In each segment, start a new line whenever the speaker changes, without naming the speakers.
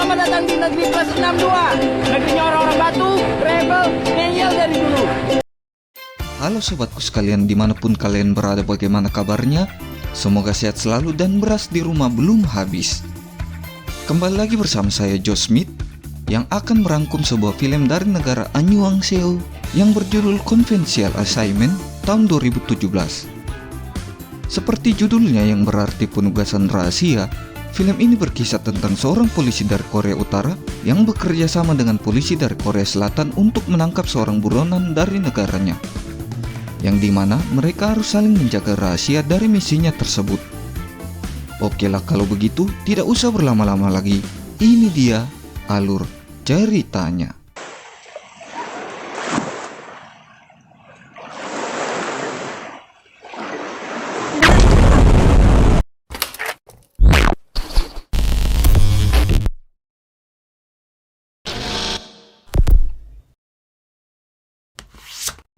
selamat datang di negeri plus 62. Negerinya orang-orang batu, rebel, ngeyel dari dulu.
Halo sobatku sekalian, dimanapun kalian berada, bagaimana kabarnya? Semoga sehat selalu dan beras di rumah belum habis. Kembali lagi bersama saya Joe Smith yang akan merangkum sebuah film dari negara Annyeonghaseyo yang berjudul Confidential Assignment tahun 2017. Seperti judulnya yang berarti penugasan rahasia, film ini berkisah tentang seorang polisi dari Korea Utara yang bekerja sama dengan polisi dari Korea Selatan untuk menangkap seorang buronan dari negaranya, yang dimana mereka harus saling menjaga rahasia dari misinya tersebut. Oke lah, kalau begitu tidak usah berlama-lama lagi. Ini dia alur ceritanya.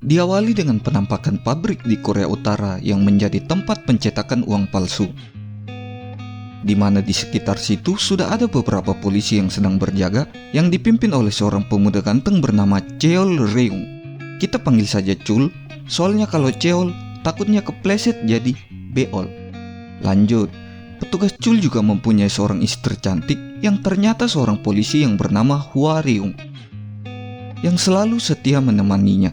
Diawali dengan penampakan pabrik di Korea Utara yang menjadi tempat pencetakan uang palsu, di mana di sekitar situ sudah ada beberapa polisi yang sedang berjaga yang dipimpin oleh seorang pemuda ganteng bernama Cheol Reung. Kita panggil saja Chul, soalnya kalau Cheol takutnya kepleset jadi Beol. Lanjut, petugas Chul juga mempunyai seorang istri cantik yang ternyata seorang polisi yang bernama Hwa Reung, yang selalu setia menemaninya.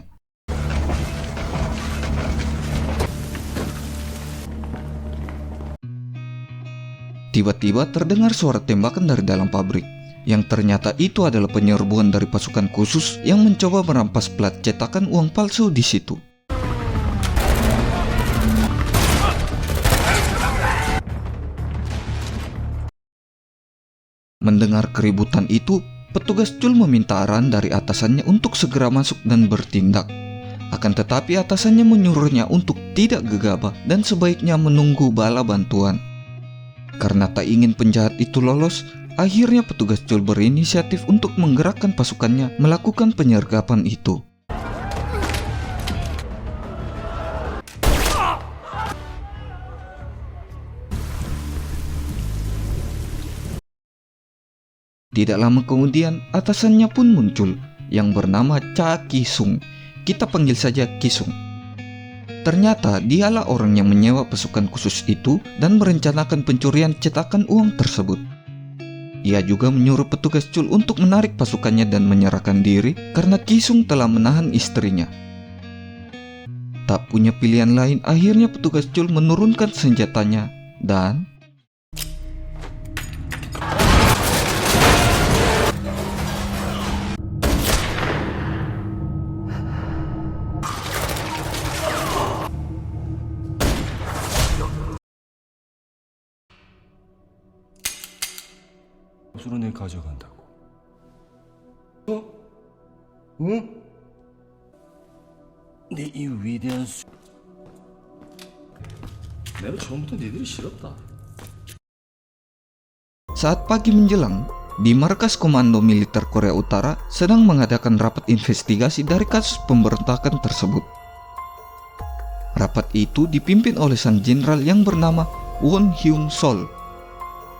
Tiba-tiba terdengar suara tembakan dari dalam pabrik, yang ternyata itu adalah penyerbuan dari pasukan khusus yang mencoba merampas plat cetakan uang palsu di situ. Mendengar keributan itu, petugas Chul meminta arahan dari atasannya untuk segera masuk dan bertindak. Akan tetapi atasannya menyuruhnya untuk tidak gegabah dan sebaiknya menunggu bala bantuan. Karena tak ingin penjahat itu lolos, akhirnya petugas Chul berinisiatif untuk menggerakkan pasukannya melakukan penyergapan itu. Tidak lama kemudian, atasannya pun muncul, yang bernama Cha Ki-sung. Kita panggil saja Ki-sung. Ternyata dialah orang yang menyewa pasukan khusus itu dan merencanakan pencurian cetakan uang tersebut. Ia juga menyuruh petugas Chul untuk menarik pasukannya dan menyerahkan diri karena Ki-sung telah menahan istrinya. Tak punya pilihan lain, akhirnya petugas Chul menurunkan senjatanya dan
수로 내 가져간다고. 응? 내 이 위대한 내가 처음부터 니들이 싫었다.
saat pagi menjelang, di markas komando militer Korea Utara sedang mengadakan rapat investigasi dari kasus pemberontakan tersebut. Rapat itu dipimpin oleh sang jenderal yang bernama Won Hyung Sol.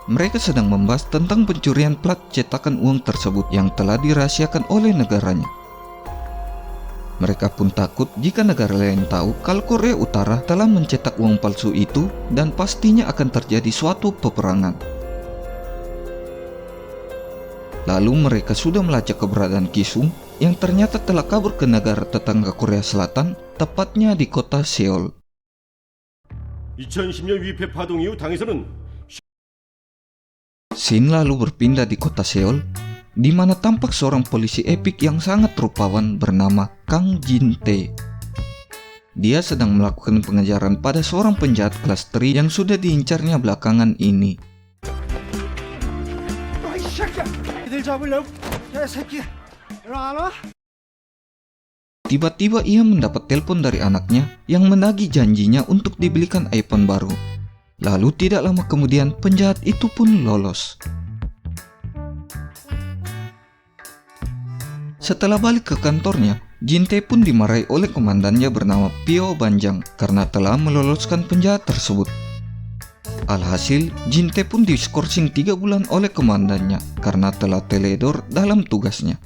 Mereka sedang membahas tentang pencurian plat cetakan uang tersebut yang telah dirahasiakan oleh negaranya. Mereka pun takut jika negara lain tahu kalau Korea Utara telah mencetak uang palsu itu dan pastinya akan terjadi suatu peperangan. Lalu mereka sudah melacak keberadaan Ki-sung yang ternyata telah kabur ke negara tetangga Korea Selatan, tepatnya di kota Seoul.
2010년 위패 파동 이후 당에서는
Scene lalu berpindah di kota Seoul, di mana tampak seorang polisi epik yang sangat rupawan bernama Kang Jin-tae. Dia sedang melakukan pengejaran pada seorang penjahat kelas 3 yang sudah diincarnya belakangan ini. Tiba-tiba ia mendapat telepon dari anaknya yang menagih janjinya untuk dibelikan iPhone baru. Lalu tidak lama kemudian penjahat itu pun lolos. Setelah balik ke kantornya, Jin-tae pun dimarahi oleh komandannya bernama Pyo Banjang karena telah meloloskan penjahat tersebut. Alhasil, Jin-tae pun diskorsing 3 bulan oleh komandannya karena telah teledor dalam tugasnya.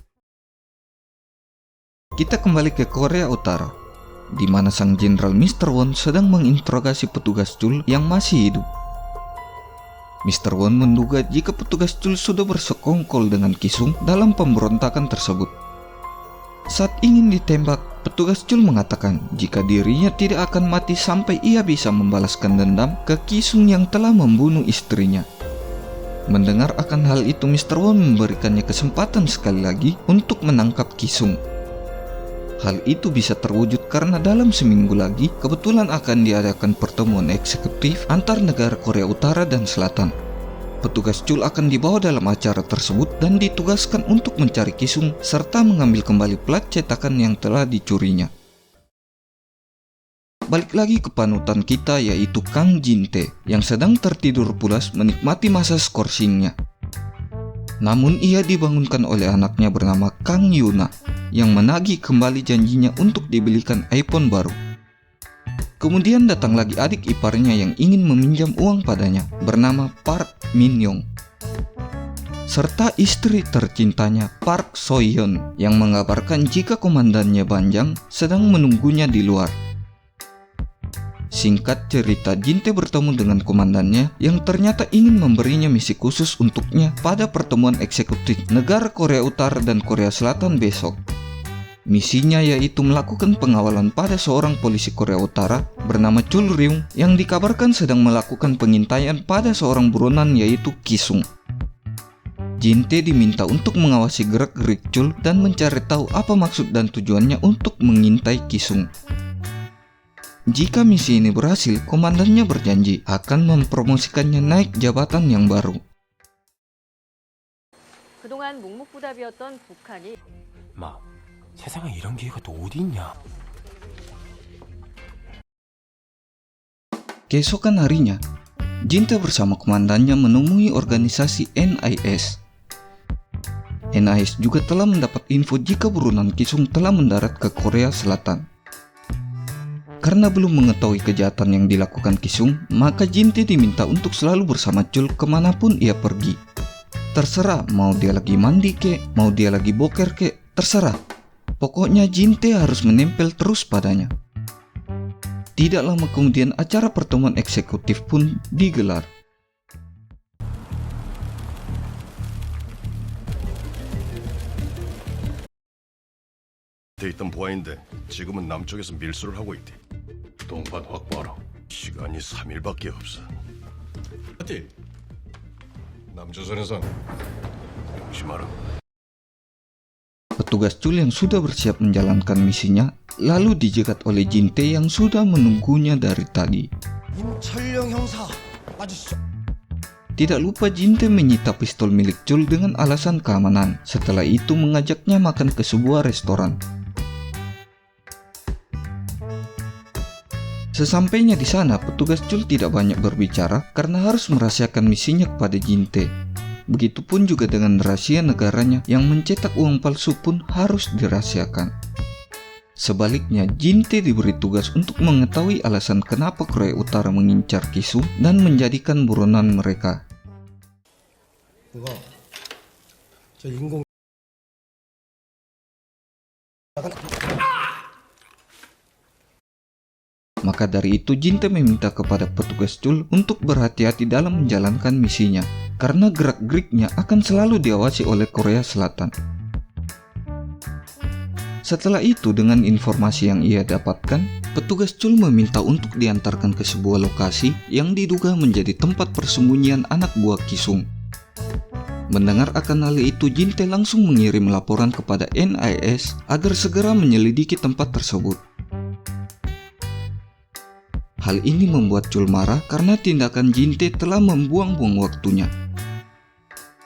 Kita kembali ke Korea Utara, di mana sang Jenderal Mr. Won sedang menginterogasi petugas Chul yang masih hidup. Mr. Won menduga jika petugas Chul sudah bersekongkol dengan Kisung dalam pemberontakan tersebut. Saat ingin ditembak, petugas Chul mengatakan jika dirinya tidak akan mati sampai ia bisa membalaskan dendam ke Kisung yang telah membunuh istrinya. Mendengar akan hal itu, Mr. Won memberikannya kesempatan sekali lagi untuk menangkap Kisung. Hal itu bisa terwujud karena dalam seminggu lagi kebetulan akan diadakan pertemuan eksekutif antar negara Korea Utara dan Selatan. Petugas Chul akan dibawa dalam acara tersebut dan ditugaskan untuk mencari Kisung serta mengambil kembali plat cetakan yang telah dicurinya. Balik lagi ke panutan kita, yaitu Kang Jin-tae yang sedang tertidur pulas menikmati masa skorsingnya. Namun ia dibangunkan oleh anaknya bernama Kang Yuna yang menagih kembali janjinya untuk dibelikan iPhone baru. Kemudian datang lagi adik iparnya yang ingin meminjam uang padanya bernama Park Min-young, serta istri tercintanya Park So-hyun yang mengabarkan jika komandannya Banjang sedang menunggunya di luar. Singkat cerita, Jin-tae bertemu dengan komandannya yang ternyata ingin memberinya misi khusus untuknya pada pertemuan eksekutif negara Korea Utara dan Korea Selatan besok. Misinya yaitu melakukan pengawalan pada seorang polisi Korea Utara bernama Chul Ryung yang dikabarkan sedang melakukan pengintaian pada seorang buronan yaitu Kisung. Jin-tae diminta untuk mengawasi gerak-gerik Chul dan mencari tahu apa maksud dan tujuannya untuk mengintai Kisung. Jika misi ini berhasil, komandannya berjanji akan mempromosikannya naik jabatan yang baru.
그동안 묵묵부답이었던 북한이
마, 세상에 이런 기회가 또 어디 있냐?
Keesokan harinya, Jin-tae bersama komandannya menemui organisasi NIS. NIS juga telah mendapat info jika buronan Kisung telah mendarat ke Korea Selatan. Karena belum mengetahui kejahatan yang dilakukan Kisung, maka Jin-tae diminta untuk selalu bersama Chul kemanapun ia pergi. Terserah mau dia lagi mandi kek, mau dia lagi boker kek, terserah. Pokoknya Jin-tae harus menempel terus padanya. Tidak lama kemudian acara pertemuan eksekutif pun digelar.
있던 보아인데 지금은 남쪽에서 밀수를 하고 있대.
동반 확보하라.
시간이 3일밖에 없어.
어디? 남조선에선
조심하라.
Petugas Chul yang sudah bersiap menjalankan misinya lalu dijegat oleh Jin-tae yang sudah menunggunya dari tadi.
임철령 형사 맞으시죠?
Tidak lupa Jin-tae menyita pistol milik Chul dengan alasan keamanan. Setelah itu mengajaknya makan ke sebuah restoran. Sesampainya di sana, petugas Chul tidak banyak berbicara karena harus merahasiakan misinya kepada Jin-tae. Begitupun juga dengan rahasia negaranya yang mencetak uang palsu pun harus dirahasiakan. Sebaliknya, Jin-tae diberi tugas untuk mengetahui alasan kenapa Korea Utara mengincar Kisung dan menjadikan buronan mereka.
그거 저 인공
Maka dari itu Jin-tae meminta kepada petugas Chul untuk berhati-hati dalam menjalankan misinya, karena gerak-geriknya akan selalu diawasi oleh Korea Selatan. Setelah itu, dengan informasi yang ia dapatkan, petugas Chul meminta untuk diantarkan ke sebuah lokasi yang diduga menjadi tempat persembunyian anak buah Kisung. Mendengar akan hal itu, Jin-tae langsung mengirim laporan kepada NIS agar segera menyelidiki tempat tersebut. Hal ini membuat Chul marah karena tindakan Jin-tae telah membuang-buang waktunya.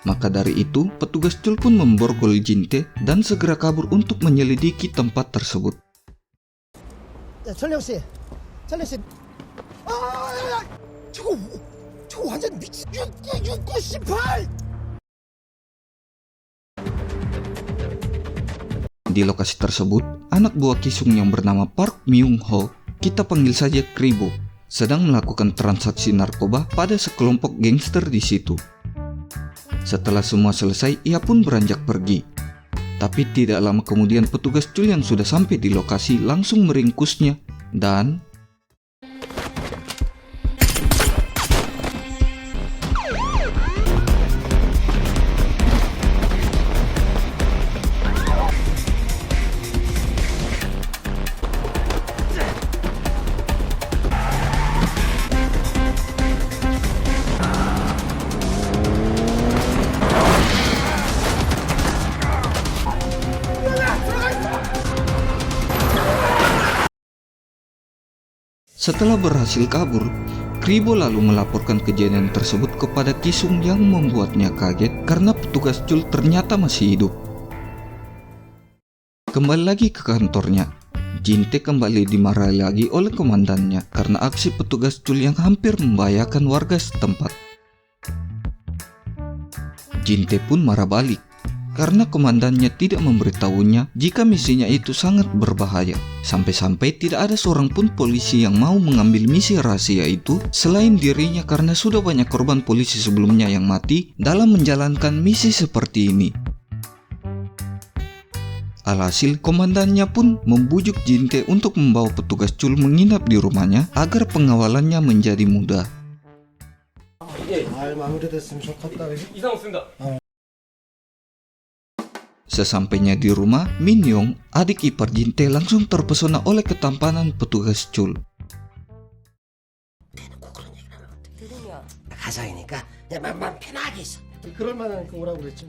Maka dari itu, petugas Chul pun memborgol Jin-tae dan segera kabur untuk menyelidiki tempat tersebut.
야, 철령 씨, 저거 완전 미친 6918.
Di lokasi tersebut, anak buah Kisung yang bernama Park Myung-ho, kita panggil saja Kribo, sedang melakukan transaksi narkoba pada sekelompok gangster di situ. Setelah semua selesai, ia pun beranjak pergi. Tapi tidak lama kemudian petugas Cul yang sudah sampai di lokasi langsung meringkusnya dan setelah berhasil kabur, Kribo lalu melaporkan kejadian tersebut kepada Kisung yang membuatnya kaget karena petugas Cul ternyata masih hidup. Kembali lagi ke kantornya, Jinte kembali dimarahi lagi oleh komandannya karena aksi petugas Cul yang hampir membahayakan warga setempat. Jinte pun marah balik karena komandannya tidak memberitahunya jika misinya itu sangat berbahaya. Sampai-sampai tidak ada seorang pun polisi yang mau mengambil misi rahasia itu selain dirinya karena sudah banyak korban polisi sebelumnya yang mati dalam menjalankan misi seperti ini. Alhasil, komandannya pun membujuk Jinte untuk membawa petugas Cul menginap di rumahnya agar pengawalannya menjadi mudah. Sesampainya di rumah, Minyong, adik ipar Jinte, langsung terpesona oleh ketampanan petugas Cul.
가상이니까 그냥 맘 편하게 있어. 그럴 만한 그 오라고 그랬죠.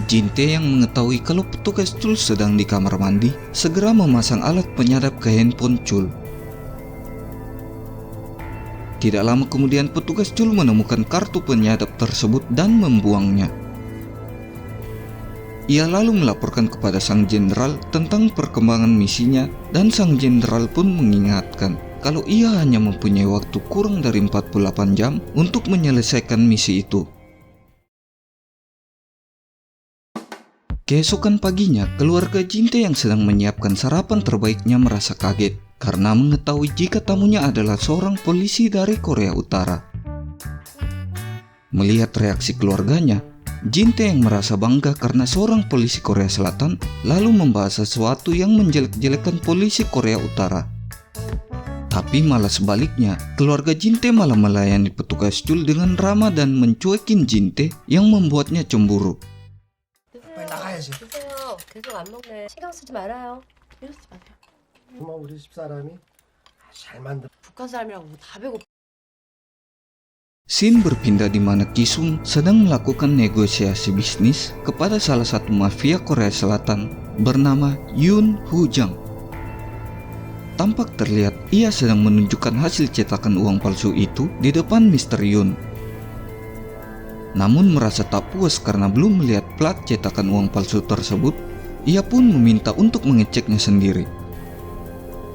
Jinte yang mengetahui kalau petugas Cul sedang di kamar mandi, segera memasang alat penyadap ke handphone Cul. Tidak lama kemudian petugas Cul menemukan kartu penyadap tersebut dan membuangnya. Ia lalu melaporkan kepada sang jenderal tentang perkembangan misinya dan sang jenderal pun mengingatkan kalau ia hanya mempunyai waktu kurang dari 48 jam untuk menyelesaikan misi itu. Keesokan paginya, keluarga Jinte yang sedang menyiapkan sarapan terbaiknya merasa kaget karena mengetahui jika tamunya adalah seorang polisi dari Korea Utara. Melihat reaksi keluarganya, Jinte yang merasa bangga karena seorang polisi Korea Selatan lalu membahas sesuatu yang menjelek-jelekan polisi Korea Utara. Tapi malah sebaliknya, keluarga Jinte malah melayani petugas Cul dengan ramah dan mencuekin Jinte yang membuatnya cemburu.
빨리 나가야지.
드세요. 계속 안 먹네. 신경 쓰지 말아요. 신경 쓰지 마세요.
뭐 우리 집 사람이 잘 만들.
북한 사람이라고 다 배고.
Scene berpindah di mana Kisung sedang melakukan negosiasi bisnis kepada salah satu mafia Korea Selatan bernama Yoon Hoo Jang. Tampak terlihat ia sedang menunjukkan hasil cetakan uang palsu itu di depan Mr. Yoon. Namun merasa tak puas karena belum melihat plat cetakan uang palsu tersebut, ia pun meminta untuk mengeceknya sendiri.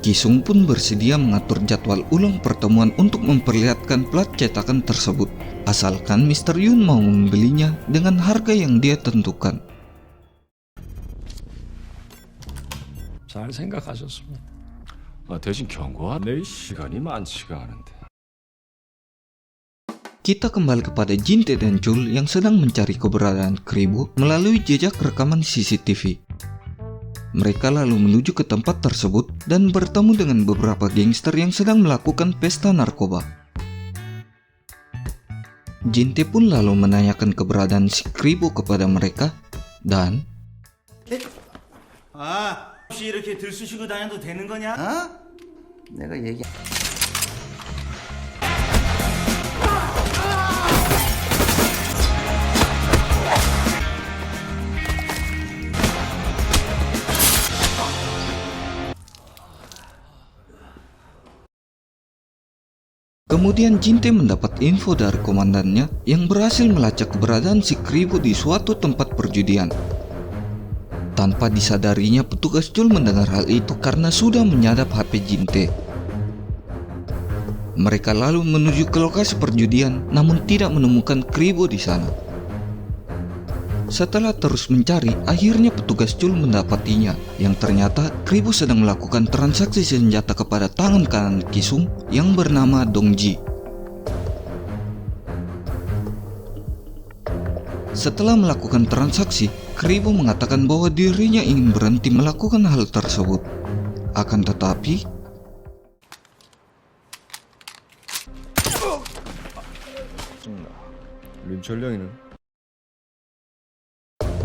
Kisung pun bersedia mengatur jadwal ulang pertemuan untuk memperlihatkan plat cetakan tersebut, asalkan Mr. Yoon mau membelinya dengan harga yang dia tentukan.
잘 생각하셨습니다. 대신 경고하네. 시간이 많지가 않은데.
Kita kembali kepada Jinte dan Cul yang sedang mencari keberadaan Kribo melalui jejak rekaman CCTV. Mereka lalu menuju ke tempat tersebut dan bertemu dengan beberapa gangster yang sedang melakukan pesta narkoba. Jinte pun lalu menanyakan keberadaan si Kribo kepada mereka dan
혹시 이렇게 들쑤시고 다녀도 되는 거냐?
내가 얘기.
kemudian Jinte mendapat info dari komandannya yang berhasil melacak keberadaan si Kribo di suatu tempat perjudian. Tanpa disadarinya, petugas Cul mendengar hal itu karena sudah menyadap HP Jinte. Mereka lalu menuju ke lokasi perjudian namun tidak menemukan Kribo di sana. Setelah terus mencari, akhirnya petugas Chul mendapatinya, yang ternyata Kribo sedang melakukan transaksi senjata kepada tangan kanan Kisung yang bernama Dongji. Setelah melakukan transaksi, Kribo mengatakan bahwa dirinya ingin berhenti melakukan hal tersebut. Akan tetapi,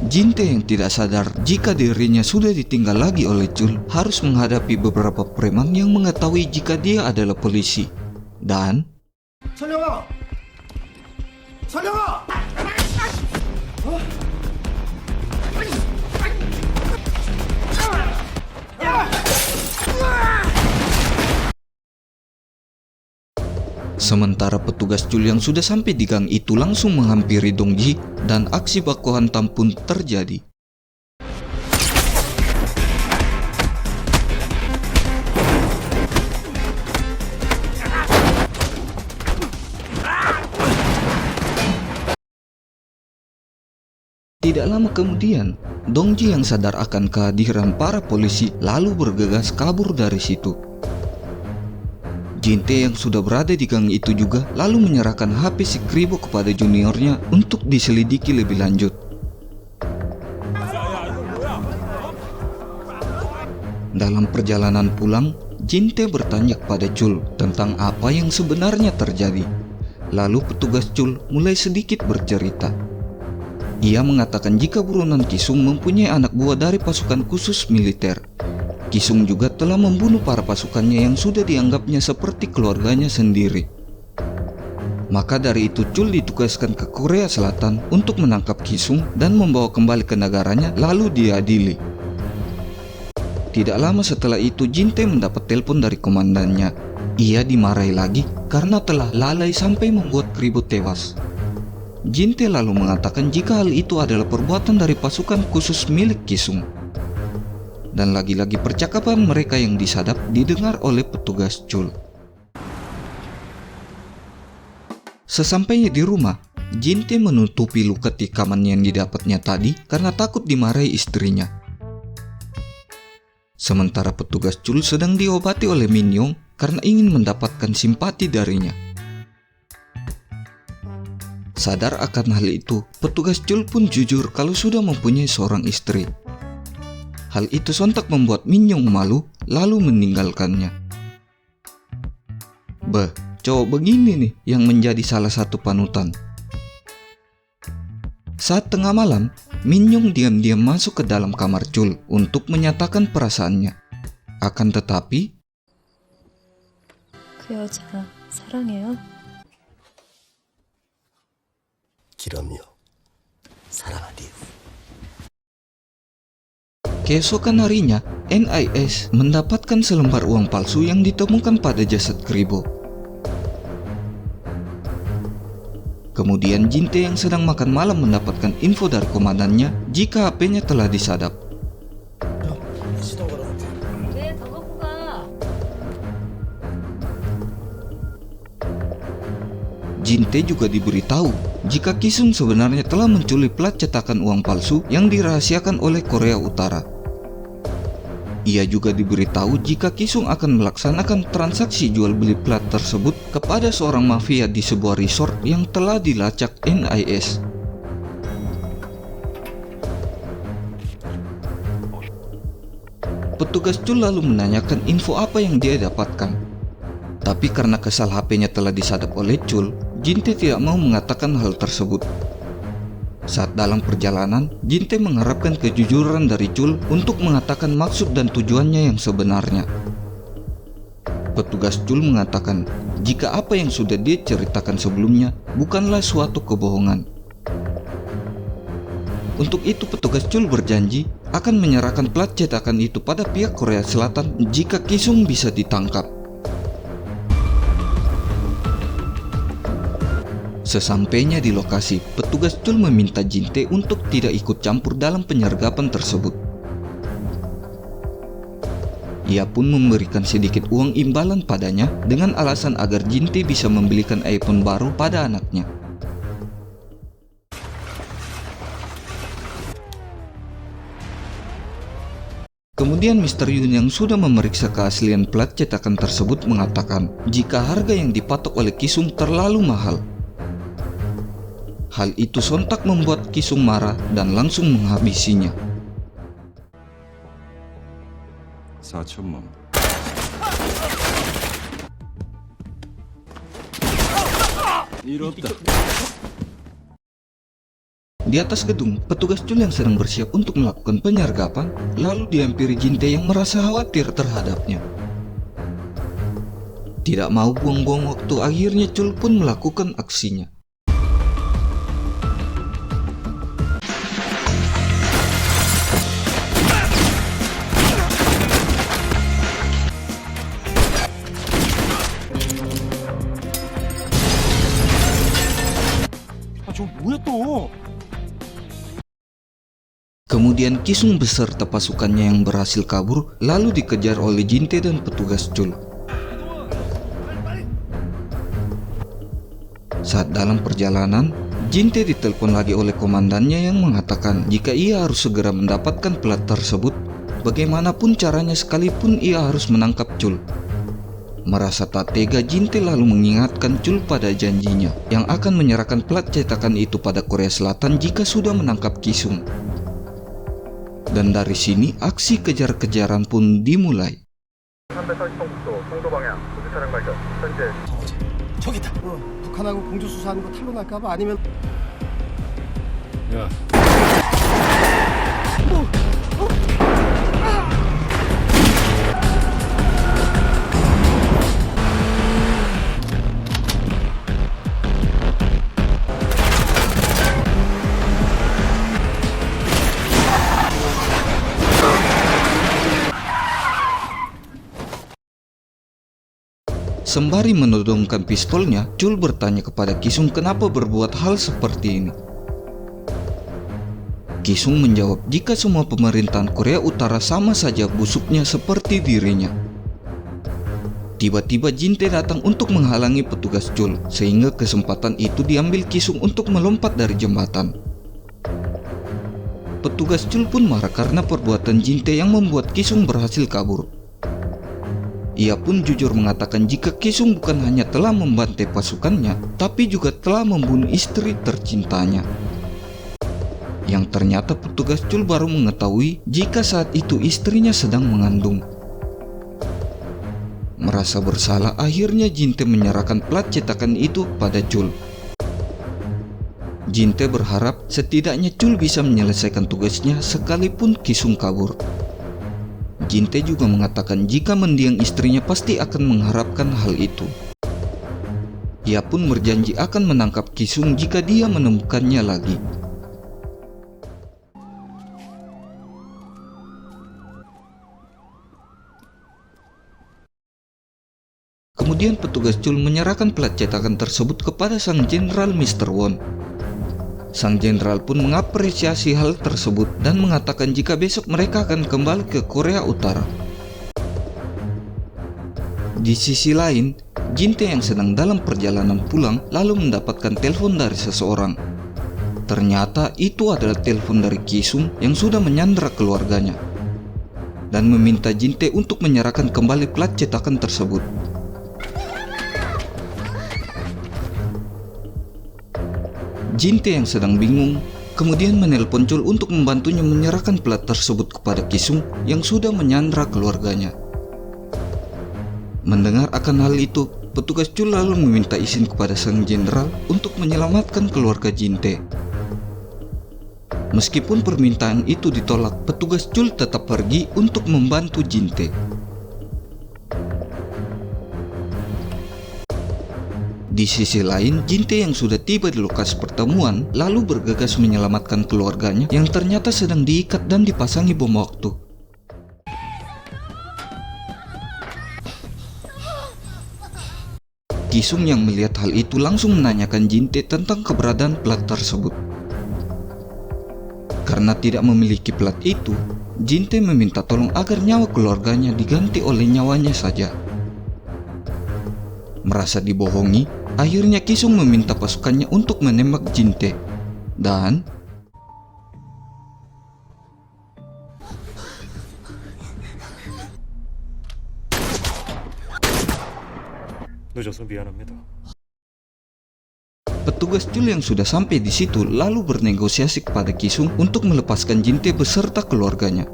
Jinte yang tidak sadar jika dirinya sudah ditinggal lagi oleh Chul harus menghadapi beberapa preman yang mengetahui jika dia adalah polisi. Dan
선영아! 선영아!
sementara petugas Chul yang sudah sampai di gang itu langsung menghampiri Dongji dan aksi baku hantam pun terjadi. Tidak lama kemudian, Dongji yang sadar akan kehadiran para polisi lalu bergegas kabur dari situ. Jinte yang sudah berada di gang itu juga lalu menyerahkan HP si Kribo kepada juniornya untuk diselidiki lebih lanjut. Dalam perjalanan pulang, Jinte bertanya kepada Chul tentang apa yang sebenarnya terjadi. Lalu petugas Chul mulai sedikit bercerita. Ia mengatakan jika buronan Kisung mempunyai anak buah dari pasukan khusus militer. Kisung juga telah membunuh para pasukannya yang sudah dianggapnya seperti keluarganya sendiri. Maka dari itu Chul ditugaskan ke Korea Selatan untuk menangkap Kisung dan membawa kembali ke negaranya lalu diadili. Tidak lama setelah itu Jinte mendapat telepon dari komandannya. Ia dimarahi lagi karena telah lalai sampai membuat Kribo tewas. Jinte lalu mengatakan jika hal itu adalah perbuatan dari pasukan khusus milik Kisung. Dan lagi-lagi percakapan mereka yang disadap didengar oleh petugas Chul. Sesampainya di rumah, Jinte menutupi luka tikaman yang didapatnya tadi karena takut dimarahi istrinya. Sementara petugas Chul sedang diobati oleh Minyong karena ingin mendapatkan simpati darinya. Sadar akan hal itu, petugas Chul pun jujur kalau sudah mempunyai seorang istri. Hal itu sontak membuat Minyong malu, lalu meninggalkannya. Cowok begini nih yang menjadi salah satu panutan. Saat tengah malam, Minyong diam-diam masuk ke dalam kamar Chul untuk menyatakan perasaannya. Akan tetapi,
그 여자 사랑해요?
그럼요. 사랑하디요.
keesokan harinya, NIS mendapatkan selembar uang palsu yang ditemukan pada jasad Kribo. Kemudian Jinte yang sedang makan malam mendapatkan info dari komandannya jika HP-nya telah disadap.
네, 더 갖고 가.
Jinte juga diberitahu jika Kisung sebenarnya telah menculik plat cetakan uang palsu yang dirahasiakan oleh Korea Utara. Ia juga diberitahu jika Kisung akan melaksanakan transaksi jual beli plat tersebut kepada seorang mafia di sebuah resort yang telah dilacak NIS. Petugas Chul lalu menanyakan info apa yang dia dapatkan. Tapi karena kesal HP-nya telah disadap oleh Chul, Jinte tidak mau mengatakan hal tersebut. Saat dalam perjalanan, Jinte mengharapkan kejujuran dari Chul untuk mengatakan maksud dan tujuannya yang sebenarnya. Petugas Chul mengatakan jika apa yang sudah dia ceritakan sebelumnya bukanlah suatu kebohongan. Untuk itu petugas Chul berjanji akan menyerahkan plat cetakan itu pada pihak Korea Selatan jika Kisung bisa ditangkap. Sesampainya di lokasi, petugas Chul meminta Jinte untuk tidak ikut campur dalam penyergapan tersebut. Ia pun memberikan sedikit uang imbalan padanya dengan alasan agar Jinte bisa membelikan iPhone baru pada anaknya. Kemudian Mr. Yun yang sudah memeriksa keaslian plat cetakan tersebut mengatakan jika harga yang dipatok oleh Kisung terlalu mahal. Hal itu sontak membuat Kisung marah dan langsung menghabisinya.
4천만. 이렇다.
Di atas gedung, petugas Jul yang sedang bersiap untuk melakukan penyergapan lalu dihampiri Jinte yang merasa khawatir terhadapnya. Tidak mau buang-buang waktu, akhirnya Jul pun melakukan aksinya. Kemudian Kisung beserta pasukannya yang berhasil kabur lalu dikejar oleh Jinte dan petugas Jul. Saat dalam perjalanan, Jinte ditelepon lagi oleh komandannya yang mengatakan jika ia harus segera mendapatkan plat tersebut, bagaimanapun caranya sekalipun ia harus menangkap Jul. Merasa tak tega, Jinte lalu mengingatkan Jul pada janjinya yang akan menyerahkan plat cetakan itu pada Korea Selatan jika sudah menangkap Kisung. Dan dari sini aksi kejar-kejaran pun dimulai.
저기 있다. 북한하고 공조 수사하는 거 탄로날까봐 아니면
야.
Sembari menodongkan pistolnya, Jul bertanya kepada Kisung kenapa berbuat hal seperti ini. Kisung menjawab jika semua pemerintahan Korea Utara sama saja busuknya seperti dirinya. Tiba-tiba Jinte datang untuk menghalangi petugas Jul, sehingga kesempatan itu diambil Kisung untuk melompat dari jembatan. Petugas Jul pun marah karena perbuatan Jinte yang membuat Kisung berhasil kabur. Ia pun jujur mengatakan jika Kisung bukan hanya telah membantai pasukannya, tapi juga telah membunuh istri tercintanya. Yang ternyata petugas Jul baru mengetahui jika saat itu istrinya sedang mengandung. Merasa bersalah, akhirnya Jinte menyerahkan plat cetakan itu pada Jul. Jinte berharap setidaknya Jul bisa menyelesaikan tugasnya sekalipun Kisung kabur. Jinte juga mengatakan jika mendiang istrinya pasti akan mengharapkan hal itu. Ia pun berjanji akan menangkap Kisung jika dia menemukannya lagi. Kemudian petugas Jul menyerahkan plat cetakan tersebut kepada sang jenderal Mr. Won. Sang jenderal pun mengapresiasi hal tersebut dan mengatakan jika besok mereka akan kembali ke Korea Utara. Di sisi lain, Jinte yang sedang dalam perjalanan pulang lalu mendapatkan telepon dari seseorang. Ternyata itu adalah telepon dari Kisung yang sudah menyandra keluarganya dan meminta Jinte untuk menyerahkan kembali plat cetakan tersebut. Jinte yang sedang bingung kemudian menelpon Jul untuk membantunya menyerahkan plat tersebut kepada Kisung yang sudah menyandra keluarganya. Mendengar akan hal itu, petugas Jul lalu meminta izin kepada sang jenderal untuk menyelamatkan keluarga Jinte. Meskipun permintaan itu ditolak, petugas Jul tetap pergi untuk membantu Jinte. Di sisi lain, Jinte yang sudah tiba di lokasi pertemuan lalu bergegas menyelamatkan keluarganya yang ternyata sedang diikat dan dipasangi bom waktu. Kisung yang melihat hal itu langsung menanyakan Jinte tentang keberadaan plat tersebut. Karena tidak memiliki plat itu, Jinte meminta tolong agar nyawa keluarganya diganti oleh nyawanya saja. Merasa dibohongi, akhirnya Kisung meminta pasukannya untuk menembak Jinte. Dan
늦어서 미안합니다.
Petugas Chul yang sudah sampai di situ lalu bernegosiasi kepada Kisung untuk melepaskan Jinte beserta keluarganya.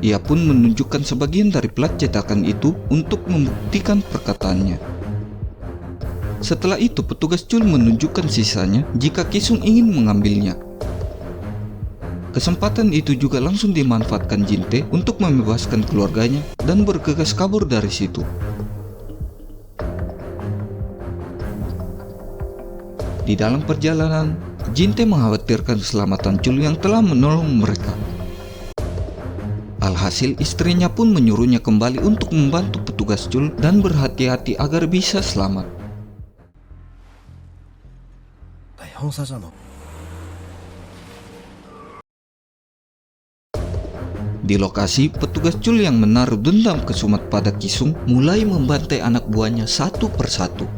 Ia pun menunjukkan sebagian dari plat cetakan itu untuk membuktikan perkataannya. Setelah itu petugas Chul menunjukkan sisanya jika Kisung ingin mengambilnya. Kesempatan itu juga langsung dimanfaatkan Jinte untuk membebaskan keluarganya dan bergegas kabur dari situ. Di dalam perjalanan, Jinte mengkhawatirkan keselamatan Chul yang telah menolong mereka. Alhasil istrinya pun menyuruhnya kembali untuk membantu petugas Chul dan berhati-hati agar bisa selamat.
나 형사잖아.
Di lokasi, petugas Chul yang menaruh dendam kesumat pada Kisung mulai membantai anak buahnya satu persatu.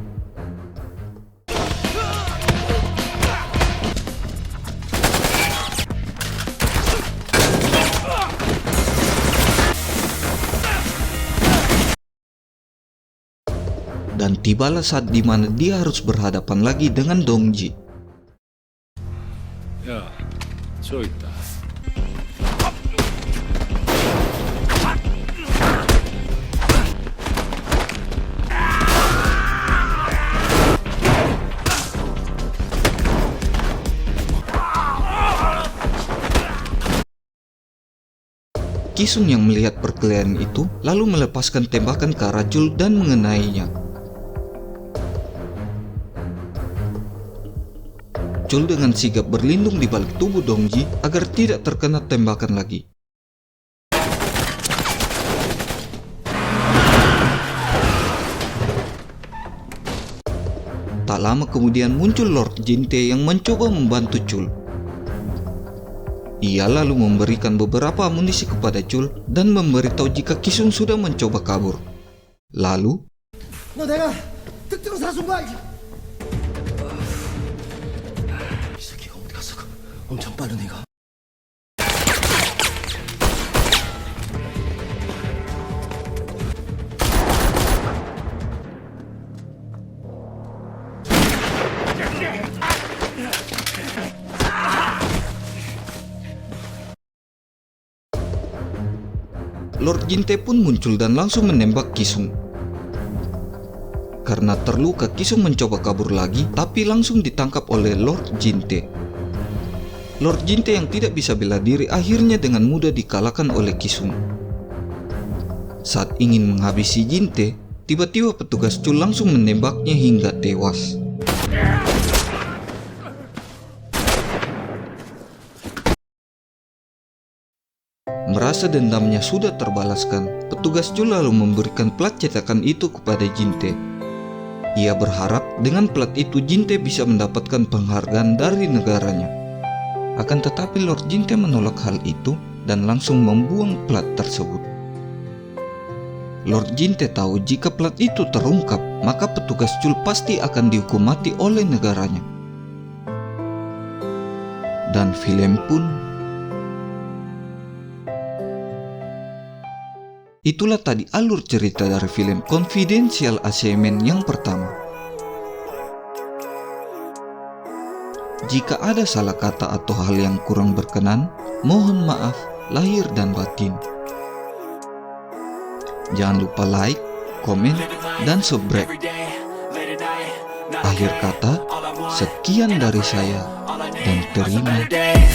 Dan tibalah saat dimana dia harus berhadapan lagi dengan Dongji.
야, 저 있다.
Kisung yang melihat perkelahian itu lalu melepaskan tembakan ke arah Chul dan mengenainya. Chul dengan sigap berlindung di balik tubuh Dongji agar tidak terkena tembakan lagi. Tak lama kemudian muncul Lord Jinte yang mencoba membantu Chul. Ia lalu memberikan beberapa amunisi kepada Chul dan memberitahu jika Kisung sudah mencoba kabur. Lalu,
너 내가 특대로 사준 거 알지? 이 새끼가 어디 갔어? 엄청 빠른 애가.
Lord Jinte pun muncul dan langsung menembak Kisung. Karena terluka, Kisung mencoba kabur lagi, tapi langsung ditangkap oleh Lord Jinte. Lord Jinte yang tidak bisa bela diri akhirnya dengan mudah dikalahkan oleh Kisung. Saat ingin menghabisi Jinte, tiba-tiba petugas Chul langsung menembaknya hingga tewas. Merasa dendamnya sudah terbalaskan, petugas Chul lalu memberikan plat cetakan itu kepada Jinte. Ia berharap dengan plat itu Jinte bisa mendapatkan penghargaan dari negaranya. Akan tetapi Lord Jinte menolak hal itu dan langsung membuang plat tersebut. Lord Jinte tahu jika plat itu terungkap, maka petugas Chul pasti akan dihukum mati oleh negaranya. Dan film pun itulah tadi alur cerita dari film Confidential Assignment yang pertama. Jika ada salah kata atau hal yang kurang berkenan, mohon maaf lahir dan batin. Jangan lupa like, komen, dan subscribe. Akhir kata, sekian dari saya dan terima.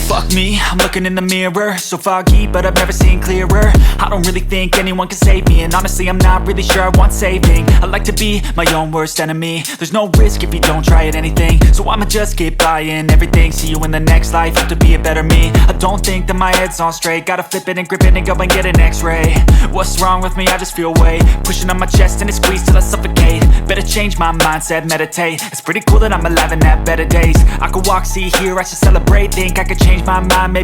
Fuck me, I'm looking in the mirror, so foggy, but I've never seen clearer. I don't really think anyone can save me, and honestly I'm not really sure I want saving. I like to be my own worst enemy. There's no risk if you don't try at anything, so I'ma just keep buying everything. See you in the next life, have to be a better me. I don't think that my head's on straight, gotta flip it and grip it and go and get an x-ray. What's wrong with me? I just feel weight pushing on my chest and it squeezes till I suffocate. Better change my mindset, meditate. It's pretty cool that I'm alive and have better days. I could walk, see, hear, I should celebrate. Think I could change my mind, maybe